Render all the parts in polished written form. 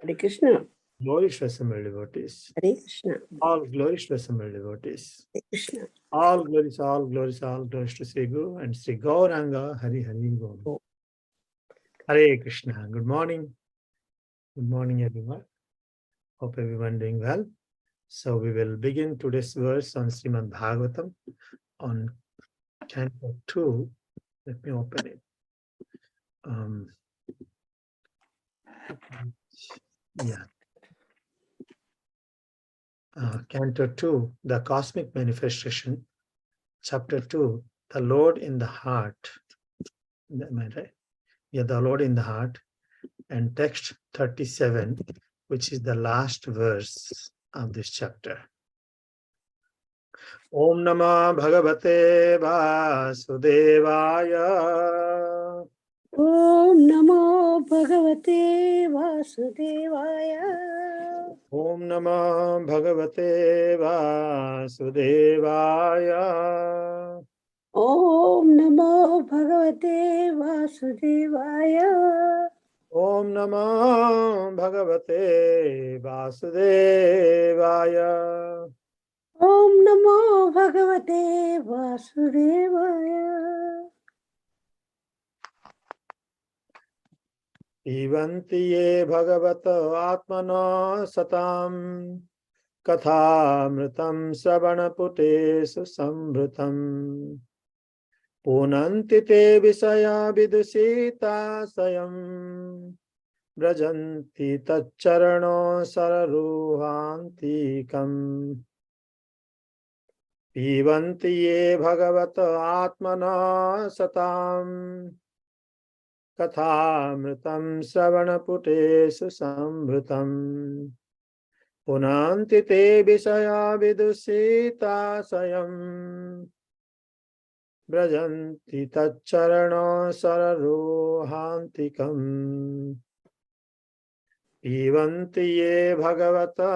Hare Krishna. Glorious assembled devotees. Hare Krishna. All glorious assembled devotees. Hare Krishna. All glories to Sri Guru and Sri Gauranga Hari Hari Guru. Oh. Hare Krishna. Good morning. Good morning, everyone. Hope everyone doing well. So we will begin today's verse on Srimad Bhagavatam on Canto 2. Let me open it. Canto 2, the Cosmic Manifestation. Chapter 2, the Lord in the Heart. Am I right? Yeah, the Lord in the Heart. And text 37, which is the last verse of this chapter. Om Namah Bhagavate Vasudevaya. Om Namo Bhagavate Vasudevaya. Om Namah Bhagavate Vasudevaya. Om Namo Bhagavate Vasudevaya. Om Namah Bhagavate Vasudevaya. Om Namo Bhagavate Vasudevaya. Pibanti ye Bhagavata Atmana Satam Kathamritam Savanaputesu Samvritam Punanti te Visaya Vidusita Sayam Brajanti Tacharano Sararuhantikam Pibanti ye Bhagavata Atmana Satam Kathamritam Savanaputesu Samvritam Punanti te Visaya Vidusita Sayam Brajanti Tacharano Sararuhantikam Pibanti ye Bhagavata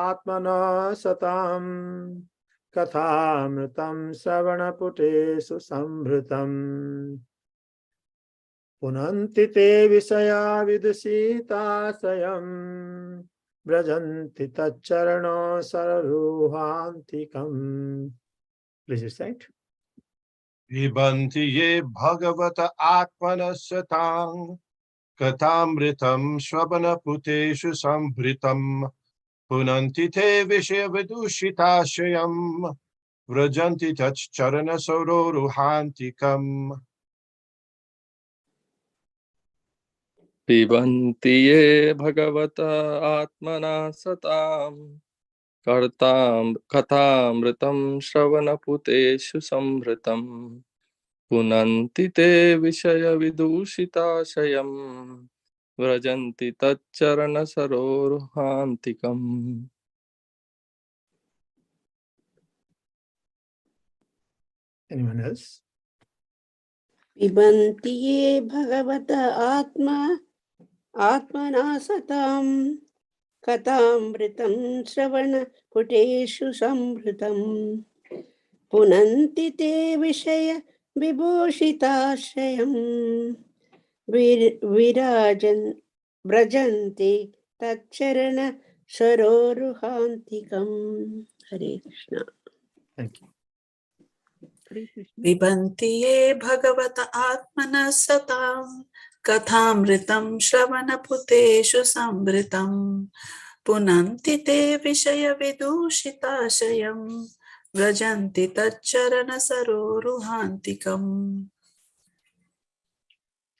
Atmana Satam Kathamritam Savanaputesu Samvritam Punanti te Visaya Vidusita Sayam Brajanti Tacharano Sararuhantikam. Please recite. Pibanti ye Bhagavata Atmana Satang Katamritam Shravanaputeshu Sambritam Punanti te Vishya Vidushitashayam Vrajanti Tacharana Sororuhantikam. Pibanti ye Bhagavata Atmana Satam Kathamritam Shravanaputeshu Sambritam Punanti te Vishaya Vidushitashayam Vrajanti Tacharana Saroruhantikam. Anyone else? Pibanti ye Bhagavata Atmana Satam Katamritam Shravana Puteshu Samvritam Punanti te Vishaya Vibhushitashayam Virajan Brajanti Tacharana Saroruhantikam. Hare Krishna. Thank you. Pibanti ye Bhagavata Atmana Satam Kathamritam Shravanaputeshu Samvritam Punanti te Vishaya Vidushitashayam Vrajanti Tacharana Saroruhantikam.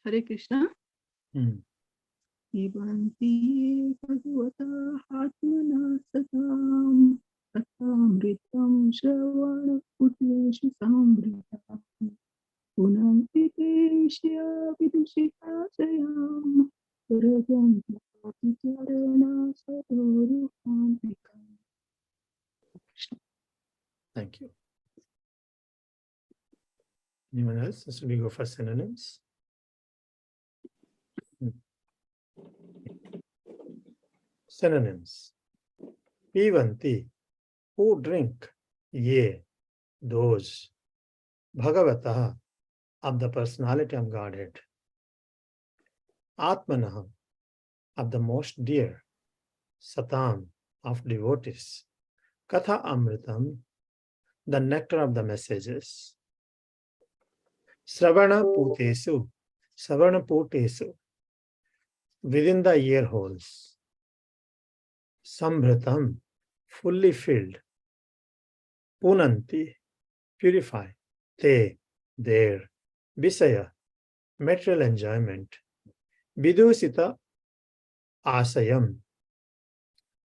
Hare Krishna. Pibanti Bhagavata Atmana Satam Katamritam Shravana Puteshu Samvritam Punanti te Vishya Vidushitashayam Vrajanti Tacharana Saroruhantikam. Thank you. Anyone else? Should we go for synonyms? Synonyms. Pivanti, who drink, ye, those, Bhagavata, of the personality of Godhead, Atmanaha, of the most dear, satam, of devotees, katha amritam, the nectar of the messages, sravana putesu, within the ear holes, sambritam, fully filled, punanti, purify, te, there, visaya, material enjoyment, vidusita, asayam,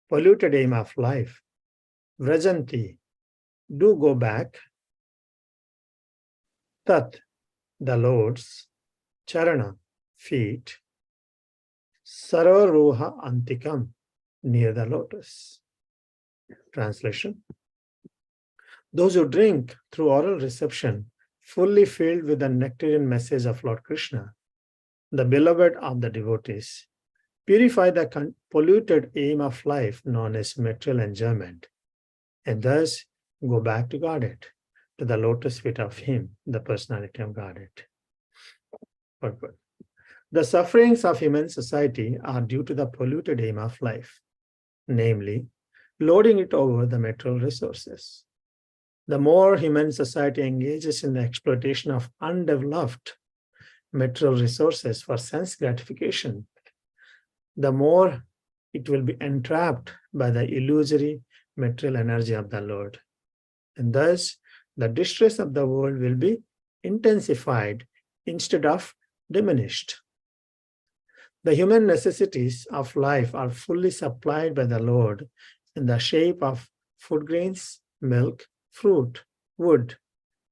polluted aim of life, vrajanti, do go back, tat, the Lord's, charana, feet, sararoha antikam, near the lotus. Translation: those who drink through oral reception, fully filled with the nectarian message of Lord Krishna, the beloved of the devotees, purify the polluted aim of life known as material enjoyment, and thus go back to Godhead, to the lotus feet of Him, the personality of Godhead. Purport. The sufferings of human society are due to the polluted aim of life, namely, lording it over the material resources. The more human society engages in the exploitation of undeveloped material resources for sense gratification, the more it will be entrapped by the illusory material energy of the Lord. And thus, the distress of the world will be intensified instead of diminished. The human necessities of life are fully supplied by the Lord in the shape of food grains, milk, fruit, wood,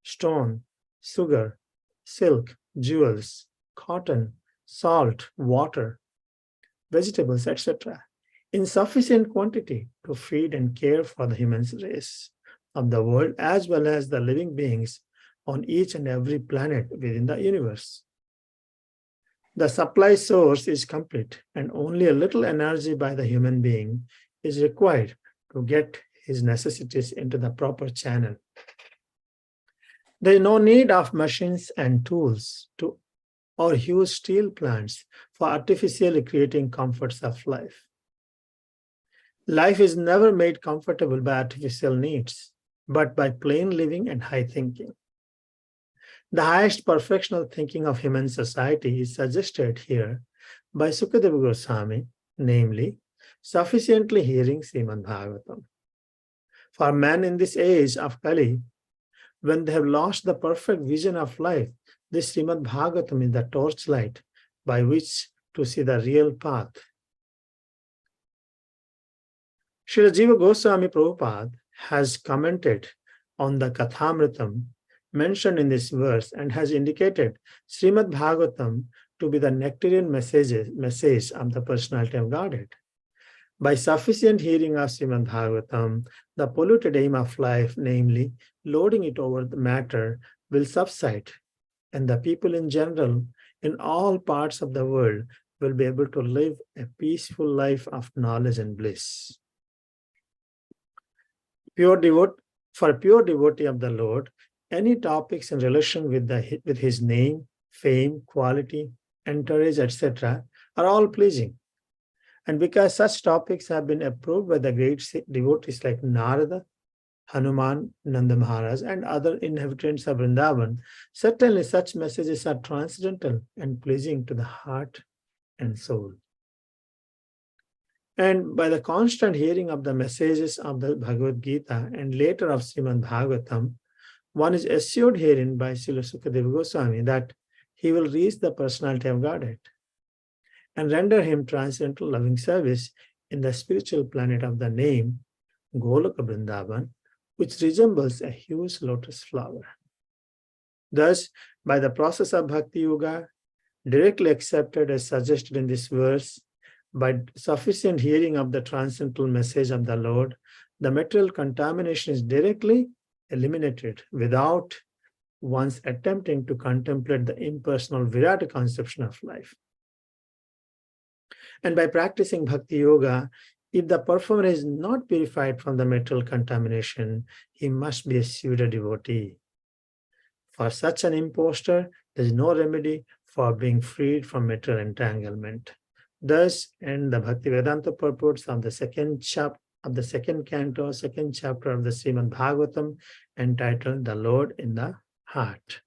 stone, sugar, silk, jewels, cotton, salt, water, vegetables, etc., in sufficient quantity to feed and care for the human race of the world as well as the living beings on each and every planet within the universe. The supply source is complete, and only a little energy by the human being is required to get his necessities into the proper channel. There is no need of machines and tools or huge steel plants for artificially creating comforts of life. Life is never made comfortable by artificial needs, but by plain living and high thinking. The highest perfectional thinking of human society is suggested here by Sukadeva Goswami, namely, sufficiently hearing Srimad Bhagavatam. For men in this age of Kali, when they have lost the perfect vision of life, this Srimad Bhagavatam is the torchlight by which to see the real path. Srila Jiva Goswami Prabhupada has commented on the Kathamritam mentioned in this verse and has indicated Srimad Bhagavatam to be the nectarian message of the personality of Godhead. By sufficient hearing of Srimad Bhagavatam, the polluted aim of life, namely loading it over the matter, will subside, and the people in general in all parts of the world will be able to live a peaceful life of knowledge and bliss. For pure devotee of the Lord, any topics in relation with his name, fame, quality, entourage, etc., are all pleasing. And because such topics have been approved by the great devotees like Narada, Hanuman, Nanda Maharaj, and other inhabitants of Vrindavan, certainly such messages are transcendental and pleasing to the heart and soul. And by the constant hearing of the messages of the Bhagavad Gita and later of Srimad Bhagavatam, one is assured herein by Srila Sukadeva Goswami that he will reach the personality of Godhead and render him transcendental loving service in the spiritual planet of the name Goloka Vrindavan, which resembles a huge lotus flower. Thus, by the process of Bhakti Yoga, directly accepted as suggested in this verse, by sufficient hearing of the transcendental message of the Lord, the material contamination is directly eliminated without once attempting to contemplate the impersonal Virata conception of life. And by practicing Bhakti Yoga, if the performer is not purified from the material contamination, he must be a pseudo devotee. For such an impostor, there is no remedy for being freed from material entanglement. Thus, end the Bhakti Vedanta purports of the second canto, second chapter of the Srimad Bhagavatam, entitled "The Lord in the Heart."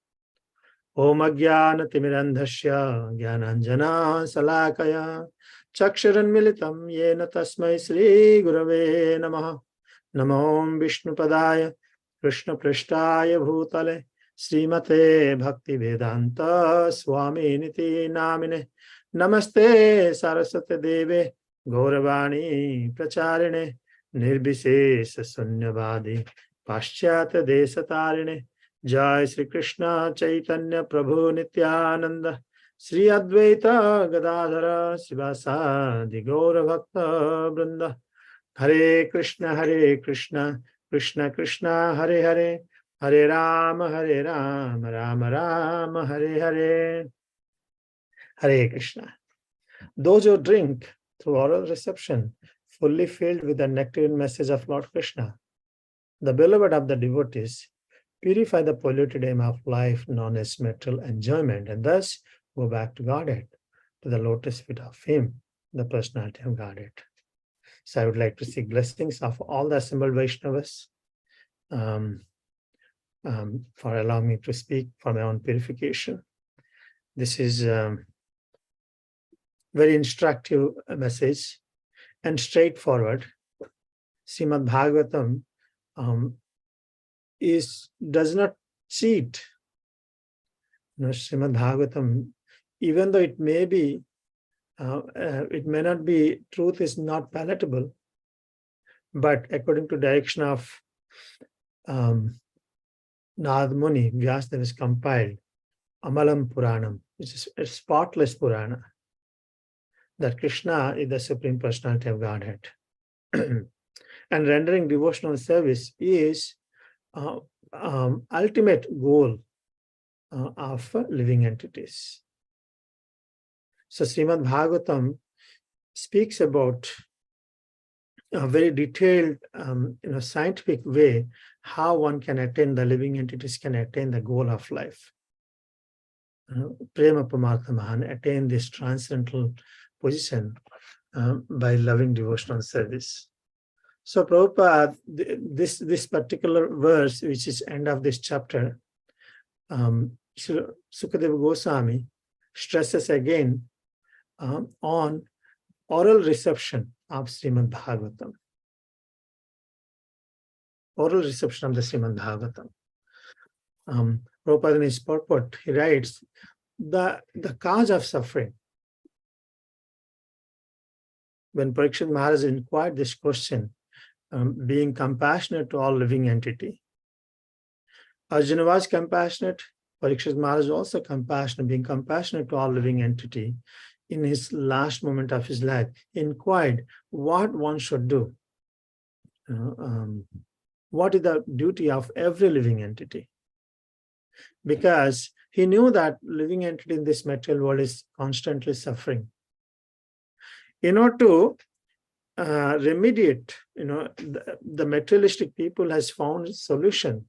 Om Ajnana Timirandhasya Jnananjana Salakaya Chaksharanmilitam Yena Tasmai Sri Gurave Namaha. Namo Vishnu Padaya Krishna Prishtaya Bhutale Srimate Bhakti Vedanta Swami Niti Namine. Namaste Saraswati Deve Gauravani Pracharine Nirbhisesa Sunyavadi Paschyata Desatarine. Jai Sri Krishna Chaitanya Prabhu Nityananda Sri Advaita Gadadhara Sivasadi Gaura Bhakta Vrinda. Hare Krishna Krishna Krishna Hare Hare, Hare Rama Rama Rama Hare Hare. Hare Krishna. Those who drink through oral reception, fully filled with the nectarine message of Lord Krishna, the beloved of the devotees, purify the polluted aim of life known as material enjoyment, and thus go back to Godhead, to the lotus feet of Him, the personality of Godhead. So I would like to seek blessings of all the assembled Vaishnavas for allowing me to speak for my own purification. This is very instructive message and straightforward. Srimad Bhagavatam does not cheat. Srimad Bhagavatam, even though it may not be, truth is not palatable, but according to direction of Narad Muni, Vyasdev has compiled Amalam Puranam, which is a spotless Purana, that Krishna is the Supreme Personality of Godhead. And rendering devotional service is ultimate goal of living entities. So Srimad Bhagavatam speaks about a very detailed, scientific way how one can attain, the living entities can attain the goal of life. Prema Pamarthamahan, attain this transcendental position by loving devotional service. So Prabhupada, this particular verse, which is end of this chapter, Sukadeva Goswami stresses again on oral reception of Srimad Bhagavatam. Oral reception of the Srimad Bhagavatam. Prabhupada in his purport, he writes, the cause of suffering. When Parikshit Maharaj inquired this question, being compassionate to all living entity, Arjuna was compassionate, Parikshit Maharaj was also compassionate, being compassionate to all living entity. In his last moment of his life, he inquired what one should do. What is the duty of every living entity? Because he knew that living entity in this material world is constantly suffering. In order to remediate, the materialistic people has found a solution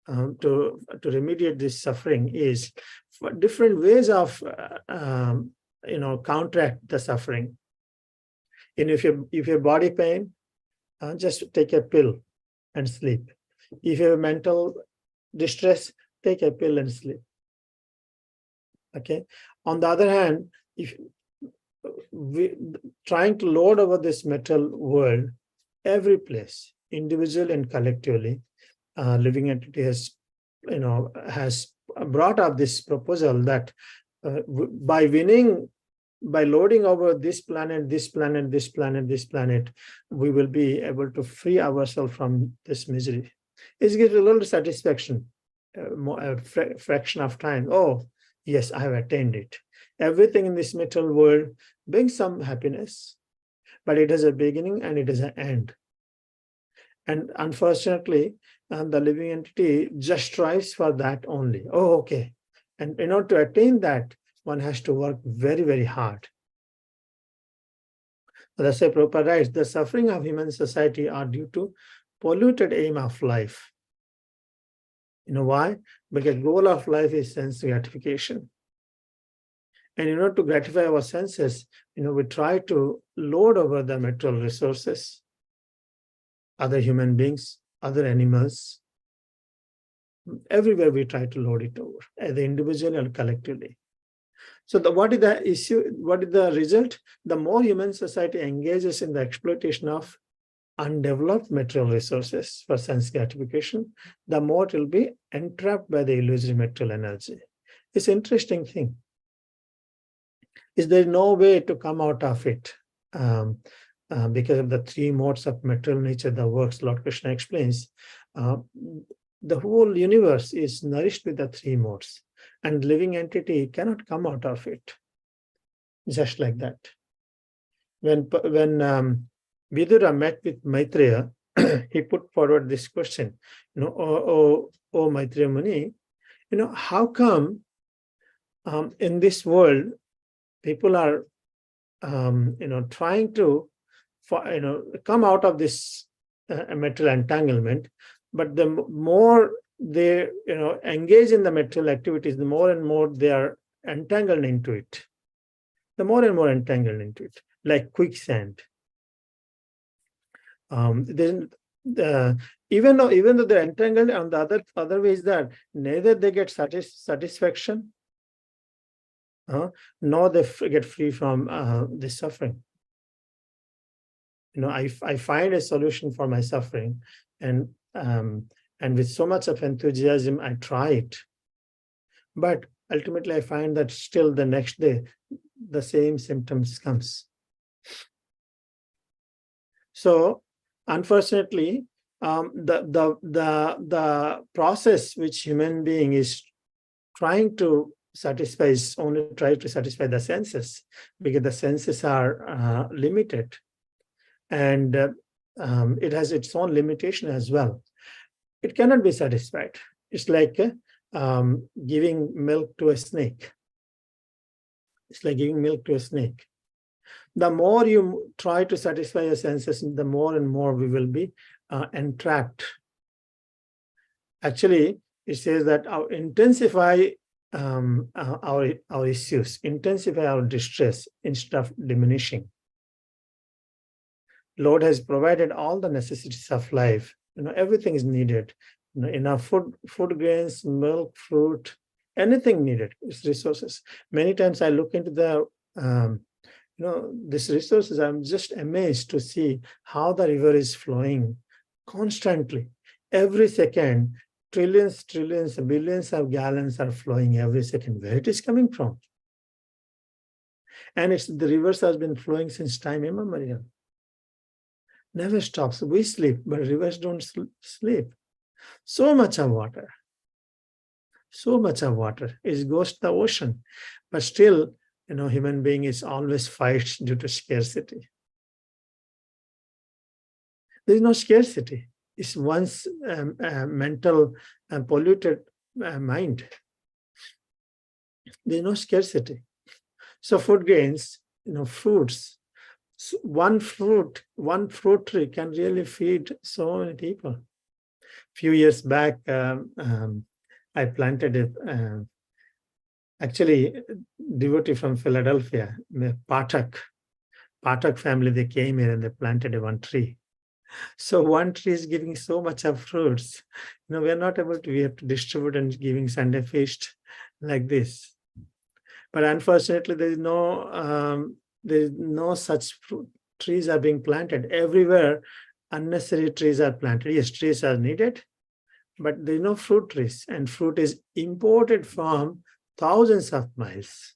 to remediate this suffering is for different ways of counteract the suffering. If you have body pain, just take a pill and sleep. If you have mental distress, take a pill and sleep. Okay. On the other hand, if we trying to load over this material world, every place, individually and collectively, living entity has brought up this proposal that by loading over this planet, we will be able to free ourselves from this misery. It gives a little satisfaction, a fraction of time. Oh, yes, I have attained it. Everything in this material world brings some happiness, but it has a beginning and it has an end. And unfortunately, the living entity just strives for that only. Oh, okay. And in order to attain that, one has to work very, very hard. That's why Prabhupada writes, the suffering of human society are due to polluted aim of life. You know why? Because goal of life is sense gratification. And in order to gratify our senses, we try to load over the material resources, other human beings, other animals. Everywhere we try to load it over, either individually or collectively. So what is the issue? What is the result? The more human society engages in the exploitation of undeveloped material resources for sense gratification, the more it will be entrapped by the illusory material energy. It's an interesting thing. Is there no way to come out of it? Because of the three modes of material nature, the works Lord Krishna explains, the whole universe is nourished with the three modes, and living entity cannot come out of it. Just like that. When Vidura met with Maitreya, he put forward this question, oh Maitreya Muni, how come in this world people are trying to come out of this material entanglement, but the more they engage in the material activities, the more and more they are entangled into it. The more and more entangled into it, like quicksand. Even though they're entangled, on the other way is that neither they get satisfaction, nor they get free from this suffering. I find a solution for my suffering, and with so much of enthusiasm, I try it. But ultimately, I find that still the next day, the same symptoms comes. So, unfortunately, the process which human being is trying to satisfy is only try to satisfy the senses, because the senses are limited, and it has its own limitation as well. It cannot be satisfied. It's like giving milk to a snake. It's like giving milk to a snake. The more you try to satisfy your senses, the more and more we will be entrapped. Actually, it says that intensify our issues, intensify our distress instead of diminishing. Lord has provided all the necessities of life. Everything is needed. Enough food grains, milk, fruit, anything needed is resources. Many times I look into the these resources. I'm just amazed to see how the river is flowing constantly. Every second, trillions, billions of gallons are flowing every second. Where it is coming from? And the rivers has been flowing since time immemorial. Never stops. We sleep, but rivers don't sleep. So much of water. It goes to the ocean. But still, human being is always fights due to scarcity. There is no scarcity. It's one's mental and polluted mind. There is no scarcity. So food grains, fruits. One fruit tree can really feed so many people. Few years back, I planted it. Actually, devotee from Philadelphia, Pathak family, they came here and they planted one tree. So one tree is giving so much of fruits. We are not able to, we have to distribute and giving Sunday feast like this. But unfortunately, there is no such fruit. Trees are being planted. Everywhere, unnecessary trees are planted. Yes, trees are needed, but there is no fruit trees. And fruit is imported from thousands of miles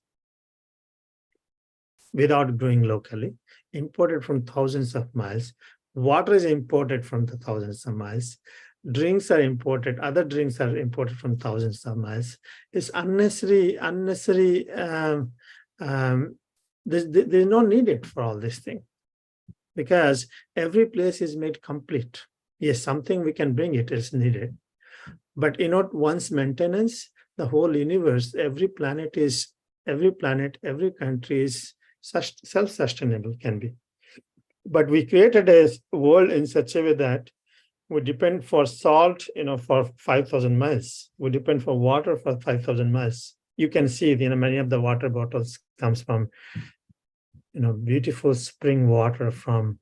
without growing locally, imported from thousands of miles. Water is imported from the thousands of miles. Drinks are imported. Other drinks are imported from thousands of miles. It's unnecessary. There's no need for all this thing, because every place is made complete. Yes, something we can bring, it is needed. But one's maintenance, the whole universe, every planet, every country is self-sustainable, can be. But we created a world in such a way that we depend for salt, for 5,000 miles. We depend for water for 5,000 miles. You can see, many of the water bottles comes from, beautiful spring water from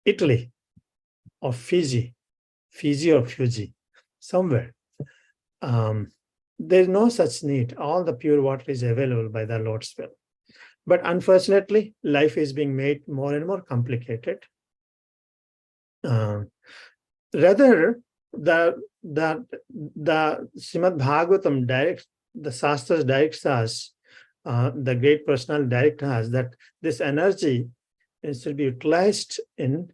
Italy or Fiji or Fuji, somewhere. There's no such need. All the pure water is available by the Lord's will. But unfortunately, life is being made more and more complicated. Rather, the Srimad Bhagavatam the Shastras directs us, the great personal directs us that this energy is to be utilized in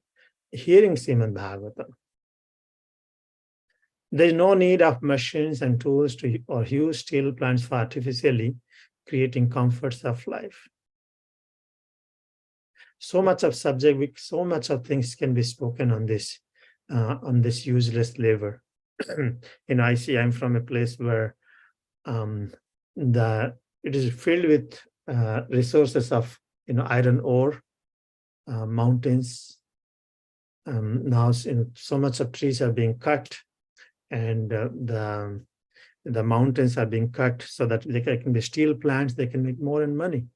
hearing Srimad Bhagavatam. There is no need of machines and tools or huge steel plants for artificially creating comforts of life. So much of subject, so much of things can be spoken on this useless labor. I see I'm from a place where it is filled with resources of iron ore, mountains. Now so much of trees are being cut, and the mountains are being cut so that they can be steel plants. They can make more and money.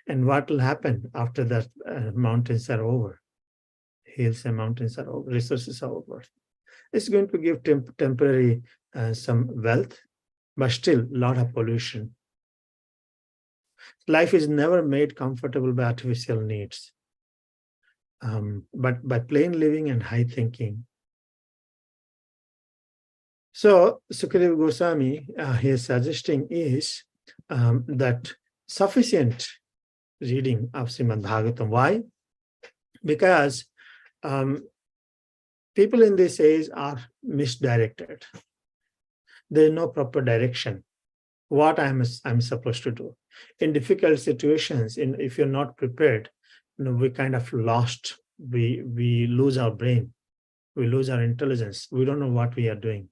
And what will happen after that? Mountains are over, hills and mountains are over, resources are over. It's going to give temporary some wealth, but still a lot of pollution. Life is never made comfortable by artificial needs, but by plain living and high thinking. So Sukadeva Goswami, he is suggesting is that sufficient reading of Srimad Bhagavatam. Why? Because people in this age are misdirected. There is no proper direction. What I'm supposed to do in difficult situations, if you're not prepared, we kind of lost. We lose our brain, we lose our intelligence. We don't know what we are doing.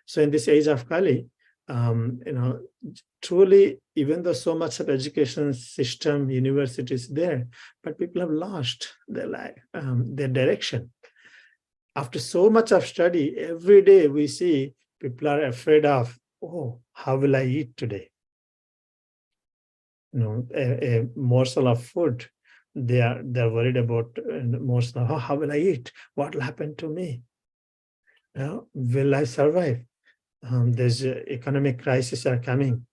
So in this age of Kali, truly, even though so much of education system, universities there, but people have lost their life, their direction. After so much of study, every day we see people are afraid of, oh, how will I eat today? A morsel of food. They're worried about a morsel. Oh, how will I eat? What will happen to me? Will I survive? There's economic crises are coming.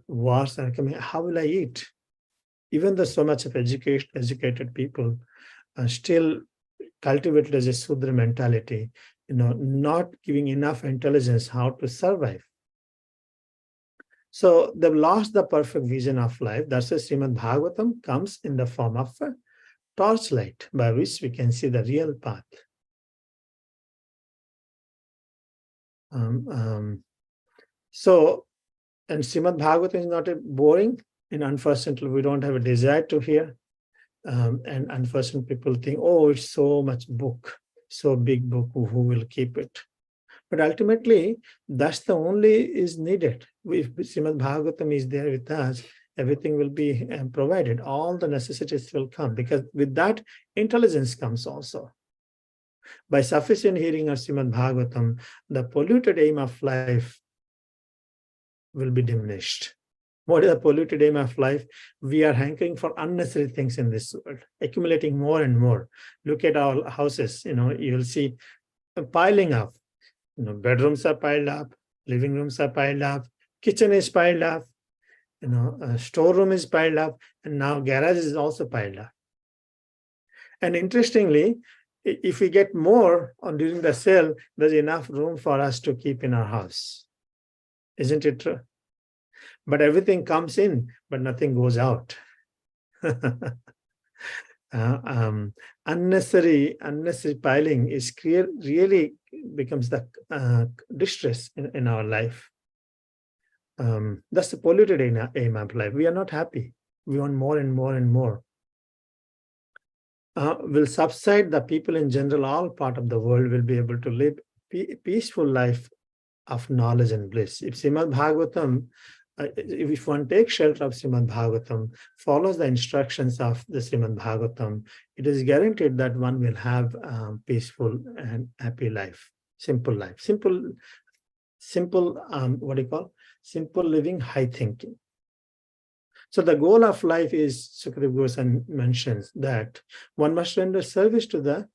Wars are coming. How will I eat? Even though so much of educated people are still cultivated as a Sudra mentality, not giving enough intelligence how to survive. So they've lost the perfect vision of life. That's why Srimad Bhagavatam comes in the form of a torchlight by which we can see the real path. So, and Srimad Bhagavatam is not boring, and unfortunately we don't have a desire to hear. And unfortunately people think, oh, it's so much book, so big book, who will keep it? But ultimately, that's the only is needed. If Srimad Bhagavatam is there with us, everything will be provided. All the necessities will come, because with that, intelligence comes also. By sufficient hearing of Srimad Bhagavatam, the polluted aim of life will be diminished. What is the polluted aim of life? We are hankering for unnecessary things in this world, accumulating more and more. Look at our houses, you'll see piling up. Bedrooms are piled up, living rooms are piled up, kitchen is piled up, storeroom is piled up, and now garage is also piled up. And interestingly, if we get more during the sale, there's enough room for us to keep in our house. Isn't it true? But everything comes in, but nothing goes out. Unnecessary piling is clear, really becomes the distress in our life. That's the polluted aim of life. We are not happy. We want more and more and more. Will subside. The people in general, all part of the world, will be able to live peaceful life of knowledge and bliss. If Srimad Bhagavatam, if one takes shelter of Srimad Bhagavatam, follows the instructions of the Srimad Bhagavatam, it is guaranteed that one will have peaceful and happy life, simple life. simple, simple living, high thinking. So the goal of life is, Sukadeva Goswami mentions that one must render service to the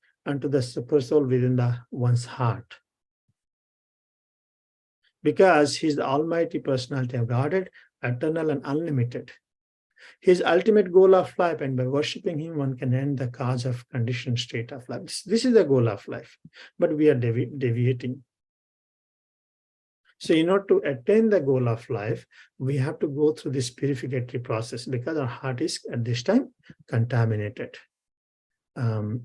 super soul within one's heart. Because he's the almighty personality of Godhead, eternal and unlimited. His ultimate goal of life, and by worshipping him, one can end the cause of conditioned state of life. This is the goal of life, but we are deviating. So in order to attain the goal of life, we have to go through this purificatory process because our heart is at this time contaminated. And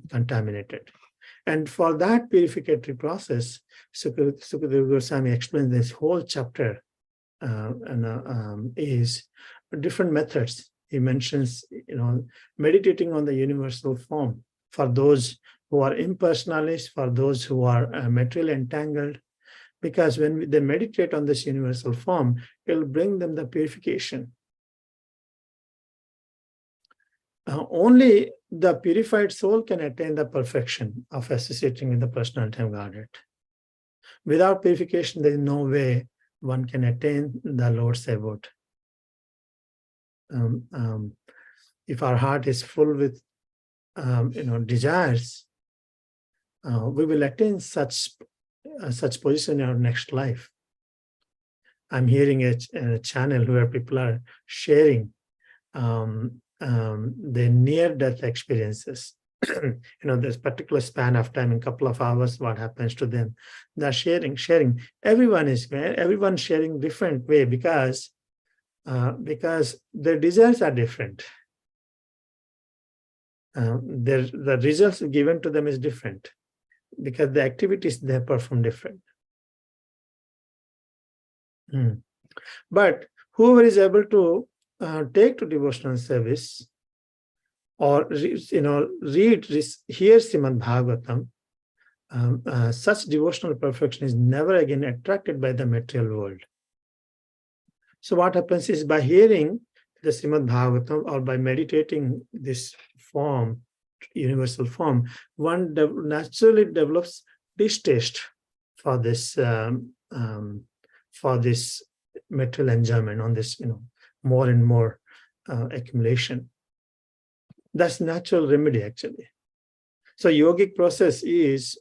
for that purificatory process, Sukadeva Goswami explains this whole chapter is different methods. He mentions, meditating on the universal form for those who are impersonalists, for those who are materially entangled, because when they meditate on this universal form, it will bring them the purification. Only the purified soul can attain the perfection of associating with the personality of Godhead. Without purification, there is no way one can attain the Lord's abode. If our heart is full with desires, we will attain such position in our next life. I'm hearing a channel where people are sharing their near-death experiences. This particular span of time, in a couple of hours, what happens to them. They're sharing. Everyone's sharing different way because their desires are different. The results given to them is different because the activities they perform different. But whoever is able to take to devotional service or hear Srimad Bhagavatam, such devotional perfection is never again attracted by the material world. So what happens is, by hearing the Srimad Bhagavatam or by meditating this form, universal form, one naturally develops distaste for this material enjoyment, on this more and more accumulation. That's natural remedy, actually. So yogic process is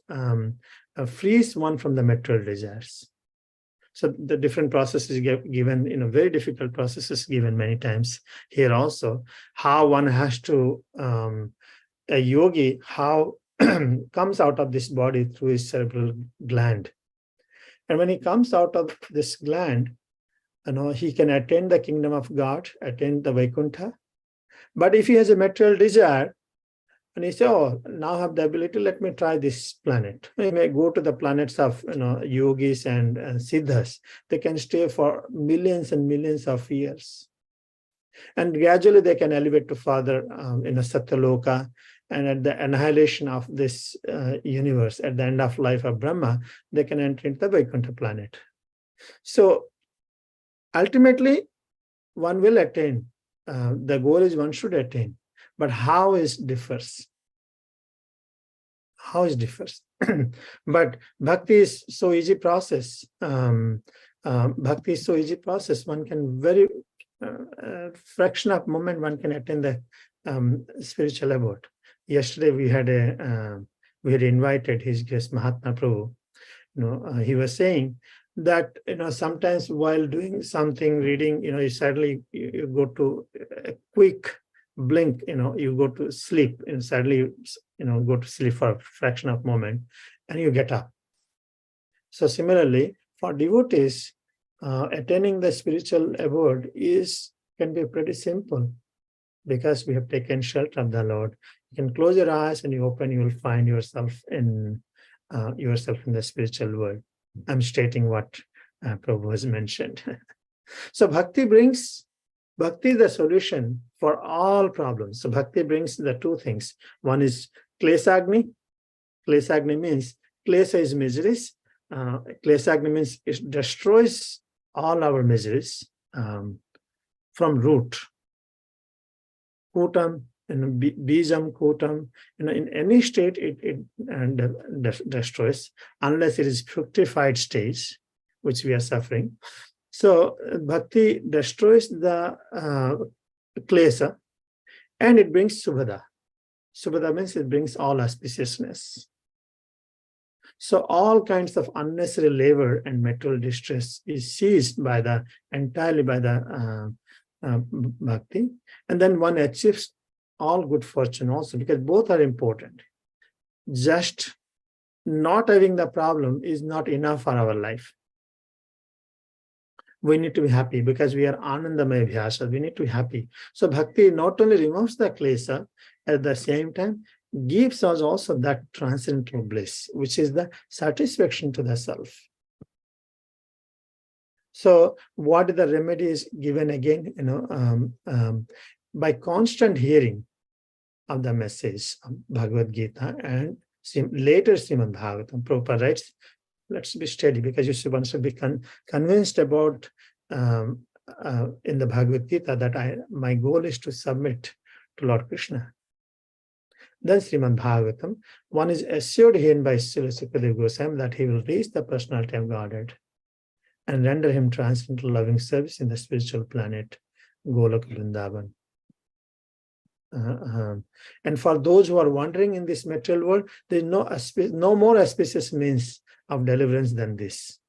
frees one from the material desires. So the different processes given, very difficult processes given many times here also, how one has to, a yogi, how comes out of this body through his cerebral gland. And when he comes out of this gland, he can attain the kingdom of God, attain the Vaikuntha. But if he has a material desire, and he says, oh, now I have the ability, let me try this planet. He may go to the planets of yogis and siddhas. They can stay for millions and millions of years. And gradually they can elevate to further Satyaloka. And at the annihilation of this universe, at the end of life of Brahma, they can enter into the Vaikuntha planet. So ultimately, one will attain. The goal is one should attain. But how is differs? How is differs? But bhakti is so easy process. Bhakti is so easy process. One can very fraction of moment one can attain the spiritual abode. Yesterday we had invited His Grace Mahatma Prabhu. He was saying that sometimes while doing something, reading, you suddenly you go to a quick blink, you go to sleep, and suddenly go to sleep for a fraction of a moment, and you get up. So similarly, for devotees, attaining the spiritual abode can be pretty simple, because we have taken shelter of the Lord. You can close your eyes and you open, you will find yourself in the spiritual world. I'm stating what Prabhu has mentioned. So bhakti is the solution for all problems. So bhakti brings the two things. One is klesagni. Klesagni means klesa is miseries. Klesagni means it destroys all our miseries from root. Kutam, bijam, kutam, in any state it destroys, unless it is fructified stage. which we are suffering. So bhakti destroys the klesa and it brings subhada. Subhada means it brings all auspiciousness. So all kinds of unnecessary labor and material distress is ceased entirely by the bhakti, and then one achieves all good fortune also, because both are important. Just not having the problem is not enough for our life. We need to be happy because we are anandamaya bhyasa. We need to be happy. So bhakti not only removes the klesa, at the same time gives us also that transcendental bliss, which is the satisfaction to the self. So what are the remedies given again? By constant hearing of the message of Bhagavad Gita and later Srimad Bhagavatam. Prabhupada writes, let's be steady, because you should once be convinced about in the Bhagavad Gita that my goal is to submit to Lord Krishna. Then Srimad Bhagavatam, one is assured herein by Srila Sukadeva Goswami that he will reach the personality of Godhead and render him transcendental loving service in the spiritual planet Golok Vrindavan. And for those who are wandering in this material world, there is no more auspicious means of deliverance than this.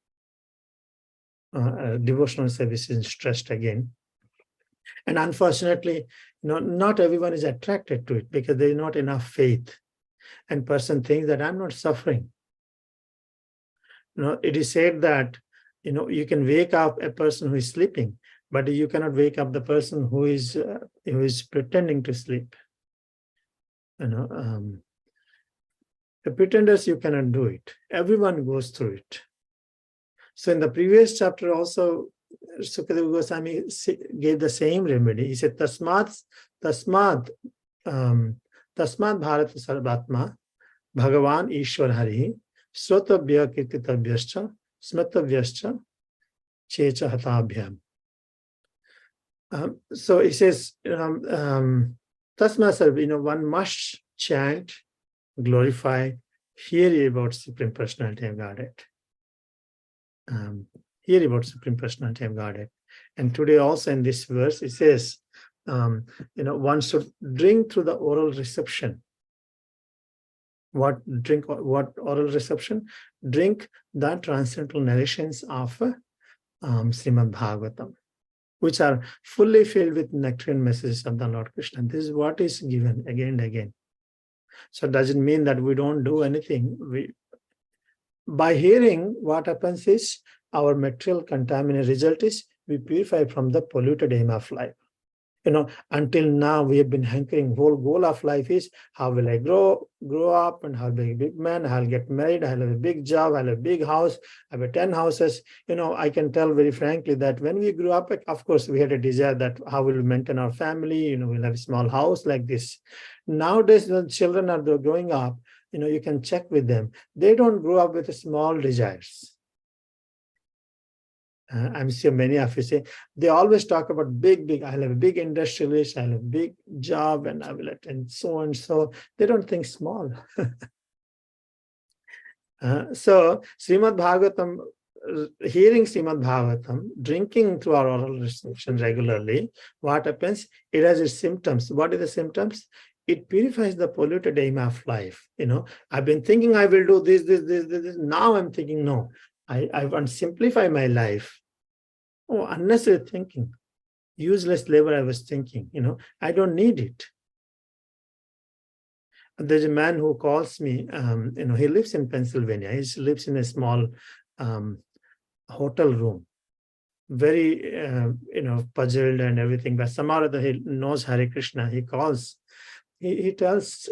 Devotional service is stressed again. And unfortunately, not everyone is attracted to it because there is not enough faith. And person thinks that I'm not suffering. It is said that you can wake up a person who is sleeping, but you cannot wake up the person who is pretending to sleep. The pretenders, you cannot do it. Everyone goes through it. So in the previous chapter also, Sukadeva Goswami gave the same remedy. He said, Tasmat Bharata Sarvatma Bhagavan Ishwar Hari Srotabhya Kirtitavyascha Smatavyascha Checha Hatabhyam. So he says, Tasma, one must chant, glorify, hear about Supreme Personality of Godhead. Hear about Supreme Personality of Godhead. And today also in this verse, it says, one should drink through the oral reception. What oral reception? Drink the transcendental narrations of Srimad Bhagavatam, which are fully filled with nectarine messages of the Lord Krishna. This is what is given again and again. So it doesn't mean that we don't do anything. By hearing, what happens is our material contaminant result is we purify from the polluted aim of life. Until now we have been hankering. Whole goal of life is how will I grow up and how will I be a big man, I'll get married, I'll have a big job, I'll have a big house, I have 10 houses. I can tell very frankly that when we grew up, of course, we had a desire that how will we maintain our family, we'll have a small house like this. Nowadays, when children are growing up, you can check with them. They don't grow up with small desires. I'm sure many of you say, they always talk about big, I'll have a big industrialist, I'll have a big job, and I will attend so and so. They don't think small. So Srimad Bhagavatam, hearing Srimad Bhagavatam, drinking through our oral reception regularly, what happens? It has its symptoms. What are the symptoms? It purifies the polluted aim of life. I've been thinking I will do this. Now I'm thinking, no, I want to simplify my life. Oh, unnecessary thinking, useless labor I was thinking, I don't need it. There's a man who calls me, he lives in Pennsylvania. He lives in a small hotel room, very, puzzled and everything, but somehow or other he knows Hare Krishna. He calls, he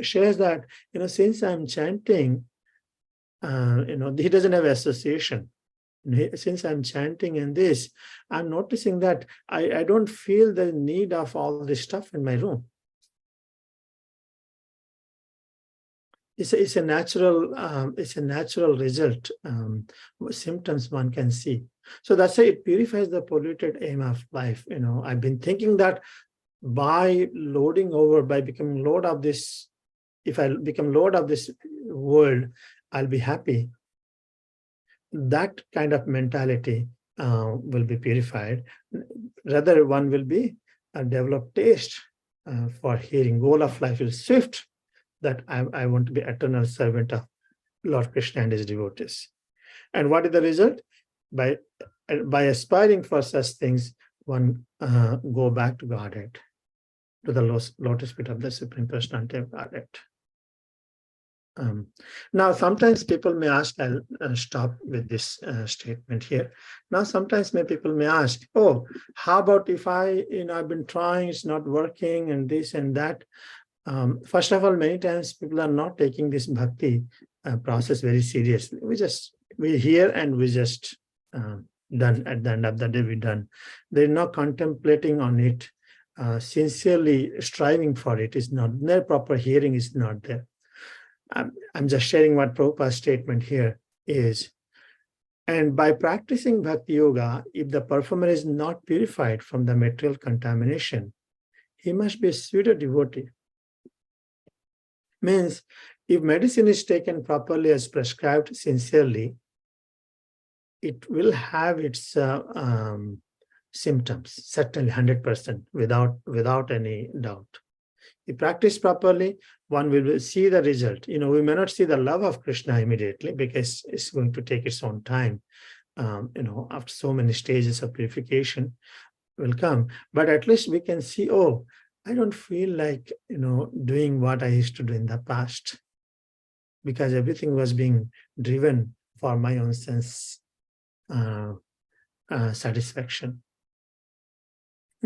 shares that, since I'm chanting, he doesn't have association. Since I'm chanting in this, I'm noticing that I don't feel the need of all this stuff in my room. It's a natural result, symptoms one can see. So that's why it purifies the polluted aim of life. I've been thinking that by becoming lord of this, if I become lord of this world, I'll be happy. that kind of mentality will be purified. Rather, one will be develop taste for hearing. Goal of life is swift, that I want to be eternal servant of Lord Krishna and his devotees. And what is the result? By aspiring for such things, one go back to Godhead, to the lotus feet of the Supreme Personality of Godhead. Now, sometimes people may ask, I'll stop with this statement here. Now, sometimes people may ask, oh, how about if I've been trying, it's not working, and this and that. First of all, many times people are not taking this bhakti process very seriously. We hear and we just done. At the end of the day, we're done. They're not contemplating on it, sincerely striving for it. Is not their proper hearing is not there. I'm just sharing what Prabhupada's statement here is. And by practicing Bhakti Yoga, if the performer is not purified from the material contamination, he must be a pseudo devotee. Means, if medicine is taken properly as prescribed sincerely, it will have its symptoms, certainly 100%, without any doubt. If practiced properly, one will see the result. We may not see the love of Krishna immediately because it's going to take its own time. After so many stages of purification will come, but at least we can see, oh, I don't feel like, doing what I used to do in the past, because everything was being driven for my own sense satisfaction.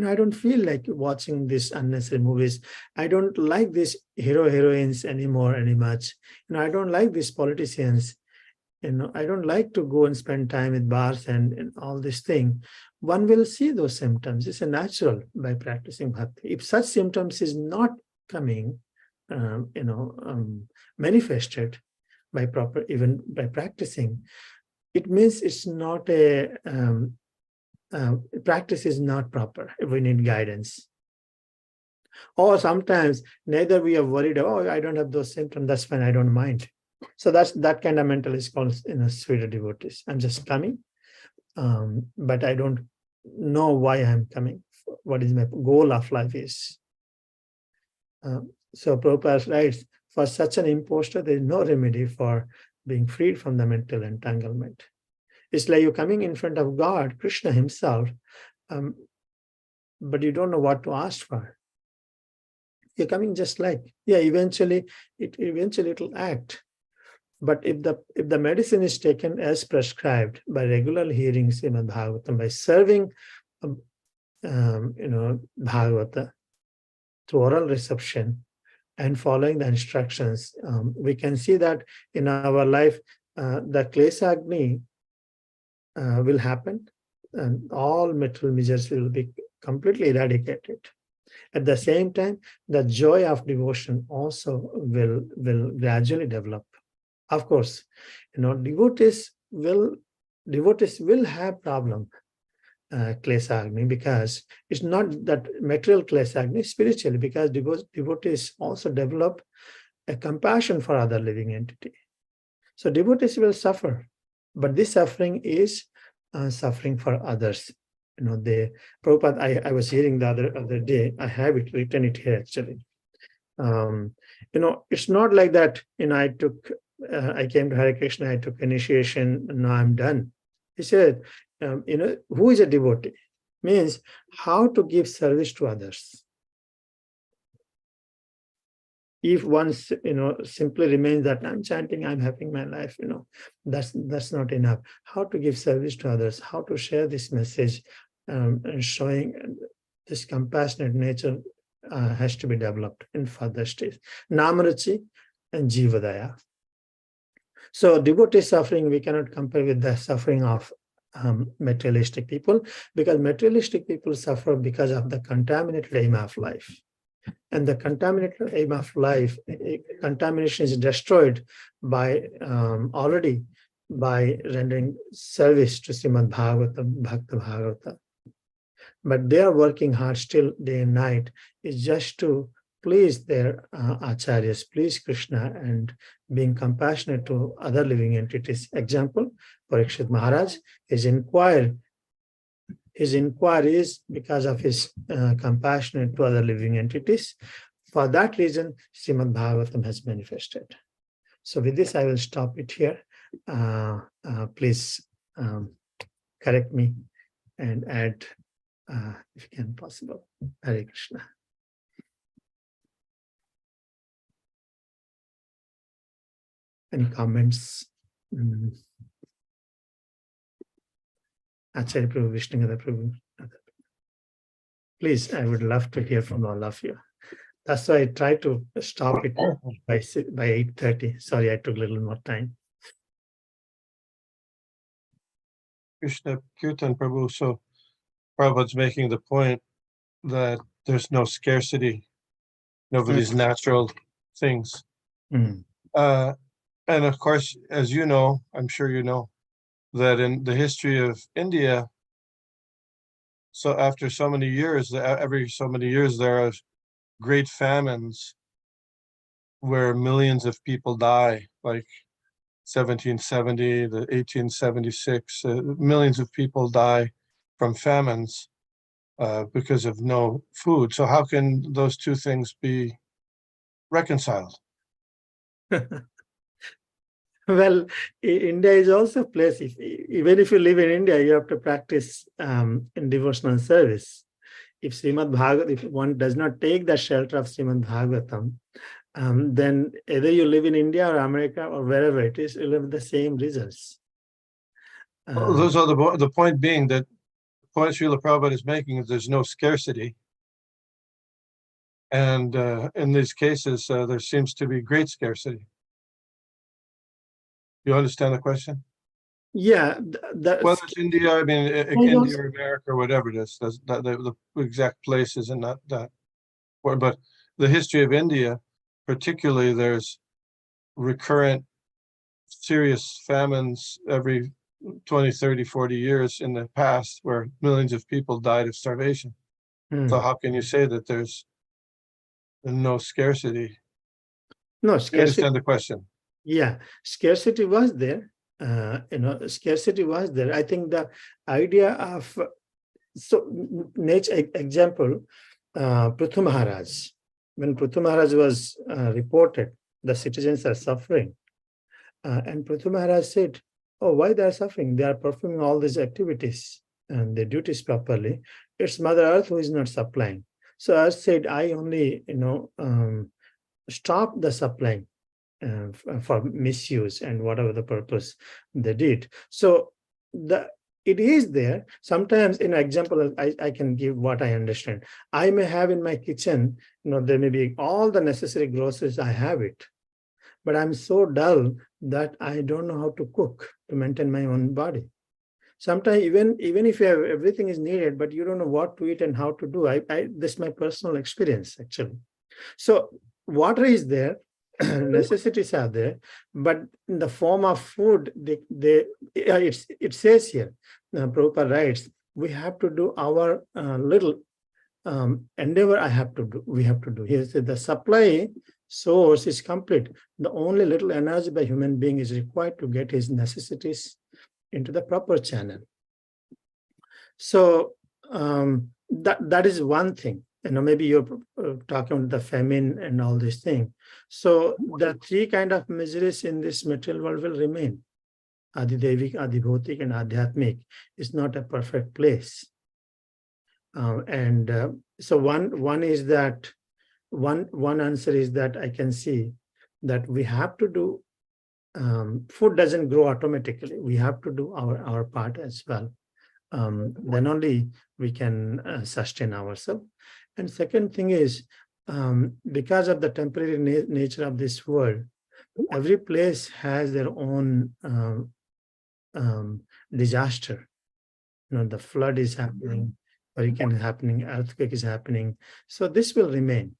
I don't feel like watching these unnecessary movies. I don't like these heroines anymore, any much. I don't like these politicians. I don't like to go and spend time with bars and all this thing. One will see those symptoms. It's a natural by practicing bhakti. If such symptoms is not coming, manifested by even by practicing, it means it's not a practice is not proper. We need guidance. Or sometimes neither we are worried, oh, I don't have those symptoms, that's fine, I don't mind. So that kind of mental is called sweeter devotees. I'm just coming, but I don't know why I'm coming, what is my goal of life is. So Prabhupada writes, for such an imposter, there is no remedy for being freed from the mental entanglement. It's like you're coming in front of God, Krishna himself, but you don't know what to ask for. You're coming just like, eventually it'll act. But if the medicine is taken as prescribed by regular hearing Srimad Bhagavatam, by serving Bhagavata through oral reception and following the instructions, we can see that in our life the Klesha Agni will happen, and all material miseries will be completely eradicated. At the same time, the joy of devotion also will gradually develop. Of course, devotees will have problem, Klesha Agni, because it's not that material Klesha Agni, spiritually, because devotees also develop a compassion for other living entity. So devotees will suffer, but this suffering is suffering for others. Prabhupada, I was hearing the other day, I have it written it here actually. It's not like that, I came to Hare Krishna, I took initiation, now I'm done. He said, who is a devotee? Means how to give service to others. If one, simply remains that I'm chanting, I'm having my life, that's not enough. How to give service to others, how to share this message, and showing this compassionate nature has to be developed in further stage. Namruchi and Jivadaya. So devotee suffering, we cannot compare with the suffering of materialistic people, because materialistic people suffer because of the contaminated aim of life. And the contaminated aim of life, contamination is destroyed by already by rendering service to Srimad Bhagavatam, Bhakta Bhagavata. But they are working hard still day and night, is just to please their acharyas, please Krishna, and being compassionate to other living entities. Example, Parikshit Maharaj, his inquiry is because of his compassion to other living entities. For that reason, Srimad Bhagavatam has manifested. So with this, I will stop it here. Please correct me and add if can possible. Hare Krishna. Any comments? Acharya Prabhu, Vishnugada Prabhu. Please, I would love to hear from all of you. That's why I tried to stop it by 8:30. Sorry, I took a little more time. Krishna Kirtan Prabhu. So Prabhupada's making the point that there's no scarcity, nobody's natural things. Mm. And of course, as you know, I'm sure you know, that in the history of India, so after so many years, every so many years, there are great famines where millions of people die, like 1770, the 1876, millions of people die from famines because of no food. So how can those two things be reconciled? Well, India is also a place, even if you live in India, you have to practice in devotional service. If Srimad Bhagavatam, if one does not take the shelter of Srimad Bhagavatam, then either you live in India or America or wherever it is, you'll have the same results. Those are the point being that the point Srila Prabhupada is making is there's no scarcity. And in these cases, there seems to be great scarcity. You understand the question? Yeah. Whether it's India, I mean, India or America or whatever it is, the exact places and not that. But the history of India, particularly, there's recurrent serious famines every 20, 30, 40 years in the past where millions of people died of starvation. So how can you say that there's no scarcity? No, You scarcity. understand the question? Yeah, scarcity was there. Scarcity was there. I think the idea of nature example, Prithu Maharaj. When Prithu Maharaj was reported, the citizens are suffering, and Prithu Maharaj said, "Oh, why they are suffering? They are performing all these activities and their duties properly. It's Mother Earth who is not supplying." So I said, "I only, stop the supplying." For misuse and whatever the purpose they did. So it is there. Sometimes, in example, I can give what I understand. I may have in my kitchen, there may be all the necessary groceries, I have it. But I'm so dull that I don't know how to cook to maintain my own body. Sometimes even if you have everything is needed, but you don't know what to eat and how to do. This is my personal experience, actually. So water is there, necessities are there, but in the form of food, it says here, Prabhupada writes, we have to do our little endeavor. We have to do. He said the supply source is complete. The only little energy by human being is required to get his necessities into the proper channel. So that is one thing. Maybe you're talking about the famine and all these things. So the three kind of miseries in this material world will remain. Adidevik, Adibhotik, and Adhyatmik is not a perfect place. So one is that one answer is that I can see that we have to do. Food doesn't grow automatically. We have to do our part as well. Then only we can sustain ourselves. And second thing is, because of the temporary nature of this world, every place has their own disaster. The flood is happening, hurricane is happening, earthquake is happening. So this will remain.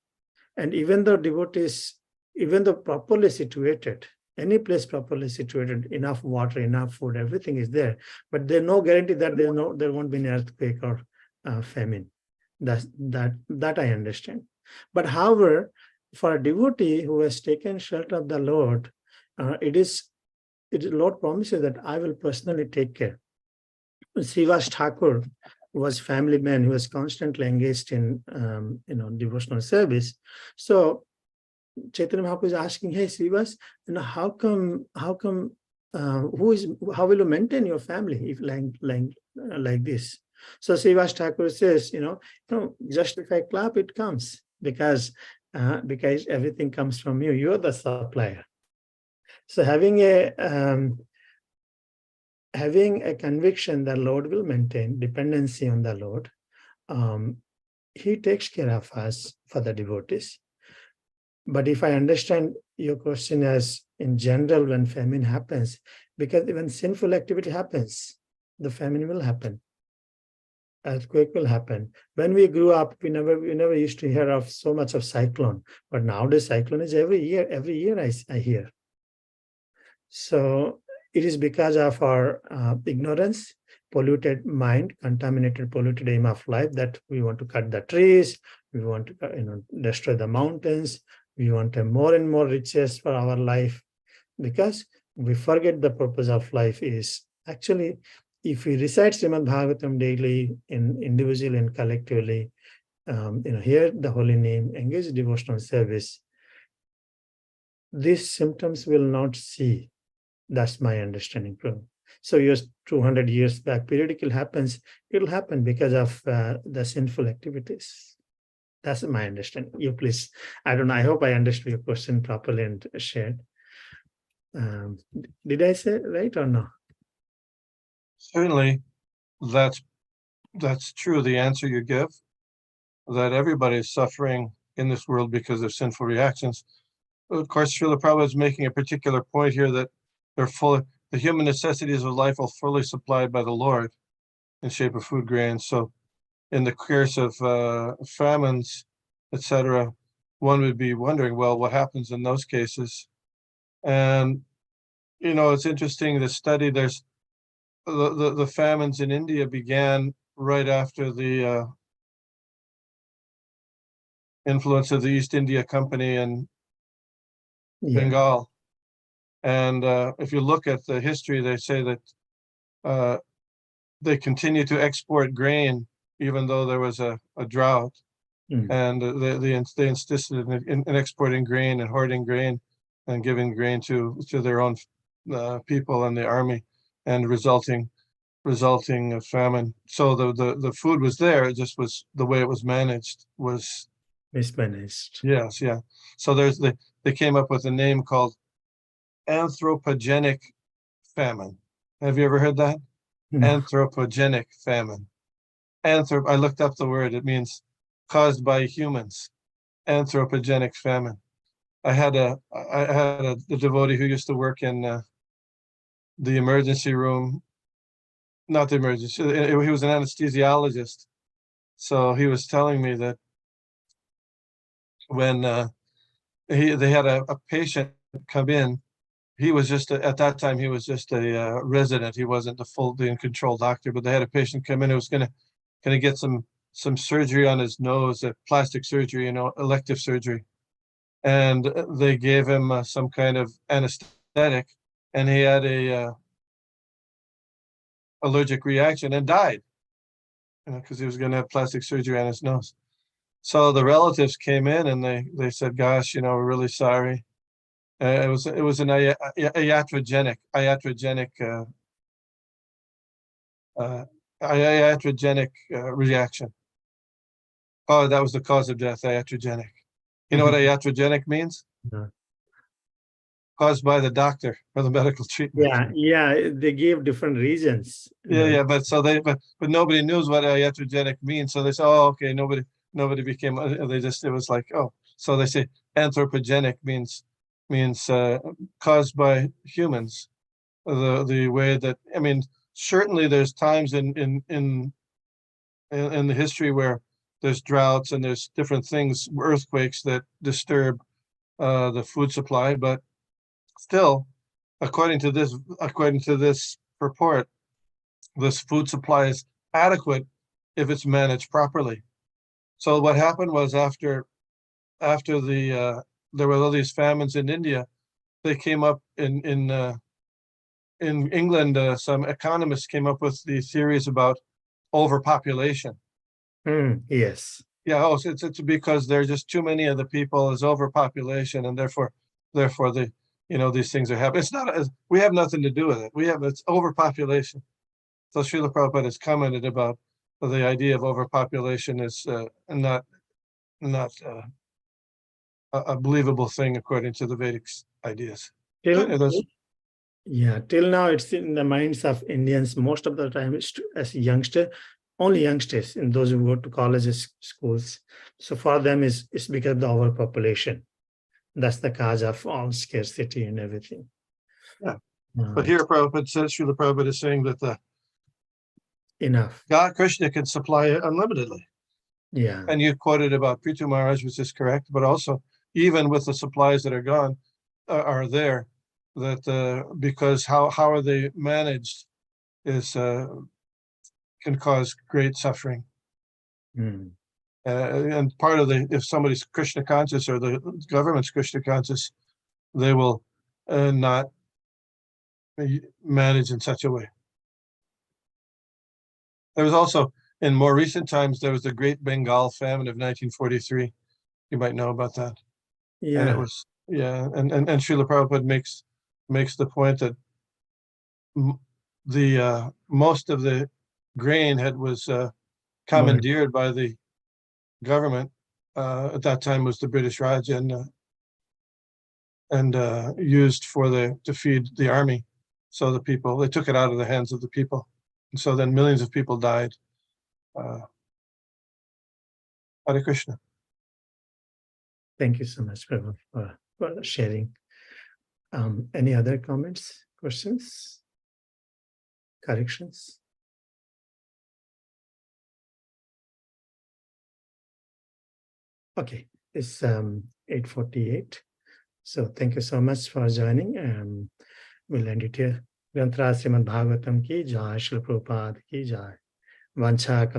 And even though devotees, even though properly situated, any place properly situated, enough water, enough food, everything is there, but there's no guarantee that there won't be an earthquake or famine. That I understand. But however, for a devotee who has taken shelter of the Lord, Lord promises that I will personally take care. Srivas Thakur was family man who was constantly engaged in devotional service. So Chaitanya Mahaprabhu is asking, hey Srivas, how come how will you maintain your family if like this? So Srivas Thakur says, just if I clap, it comes because everything comes from you. You're the supplier. So having a conviction that Lord will maintain dependency on the Lord, He takes care of us for the devotees. But if I understand your question as in general, when famine happens, because when sinful activity happens, the famine will happen. Earthquake will happen. When we grew up, we never used to hear of so much of cyclone, but nowadays cyclone is every year I hear. So it is because of our ignorance, polluted mind, contaminated, polluted aim of life that we want to cut the trees, we want to destroy the mountains, we want more and more riches for our life, because we forget the purpose of life is actually, if we recite Srimad Bhagavatam daily, individually and collectively, hear the holy name, engage devotional service, these symptoms will not see. That's my understanding. So 200 years back, periodical happens, it'll happen because of the sinful activities. That's my understanding. You please, I don't know, I hope I understood your question properly and shared. Did I say right or no? Certainly, that's true. The answer you give, that everybody is suffering in this world because of sinful reactions. Of course, Srila Prabhupada is making a particular point here that the human necessities of life are fully supplied by the Lord in shape of food, grains. So in the course of famines, etc., one would be wondering, well, what happens in those cases? And, it's interesting, the study, there's the famines in India began right after the influence of the East India Company and Bengal. And if you look at the history, they say that they continue to export grain even though there was a drought. And they insisted in exporting grain and hoarding grain and giving grain to their own people and the army, and resulting famine. So the food was there, it just was the way it was managed was mismanaged. Yes, yeah. So they came up with a name called anthropogenic famine. Have you ever heard that? No. Anthropogenic famine. I looked up the word, it means caused by humans. Anthropogenic famine. I had a devotee who used to work in the emergency room, not the emergency, he was an anesthesiologist. So he was telling me that when they had a patient come in, he was just at that time he was just a resident. He wasn't the full in control doctor, but they had a patient come in who was gonna get some surgery on his nose, plastic surgery, elective surgery, and they gave him some kind of anesthetic, and he had a allergic reaction and died, because he was going to have plastic surgery on his nose. So the relatives came in and they said, "Gosh, we're really sorry." It was an iatrogenic reaction. Oh, that was the cause of death, iatrogenic. You know what iatrogenic means? No. Caused by the doctor or the medical treatment. Yeah, they gave different reasons. Yeah, but nobody knows what iatrogenic means. So they say, oh, okay, nobody became, it was like, oh, so they say anthropogenic means caused by humans. The way that, certainly there's times in the history where there's droughts and there's different things, earthquakes that disturb the food supply, but still, according to this purport, this food supply is adequate if it's managed properly. So what happened was, after after there were all these famines in India, they came up in England. Some economists came up with the theories about overpopulation. Yes. Yeah, oh, so it's because there are just too many of the people, is overpopulation, and therefore the these things are happening. It's not we have nothing to do with it. It's overpopulation. So Srila Prabhupada has commented about the idea of overpopulation is not a believable thing according to the Vedic ideas. Till now, it's in the minds of Indians most of the time as youngster, only youngsters and those who go to colleges, schools. So for them, it's because of the overpopulation. That's the cause of all scarcity and everything. Yeah. But here Prabhupada says, Srila Prabhupada is saying that Enough. God, Krishna can supply it unlimitedly. Yeah. And you quoted about Prithu Maharaj, which is correct, but also even with the supplies that are gone, are there, that because how are they managed is can cause great suffering. And part of if somebody's Krishna conscious or the government's Krishna conscious, they will not manage in such a way. There was also, in more recent times, there was the Great Bengal Famine of 1943. You might know about that. Yeah. And it was, and Srila Prabhupada makes the point that the most of the grain was commandeered by the government. At that time was the British Raj, and used to feed the army. So they took it out of the hands of the people. And so then millions of people died. Hare Krishna. Thank you so much, Prabhu, for sharing. Any other comments, questions, corrections? Okay, it's 8:48. So thank you so much for joining. We'll end it here. Granthra Srimad Bhagavatam ki jai, Srila Prabhupada ki jai. Vancha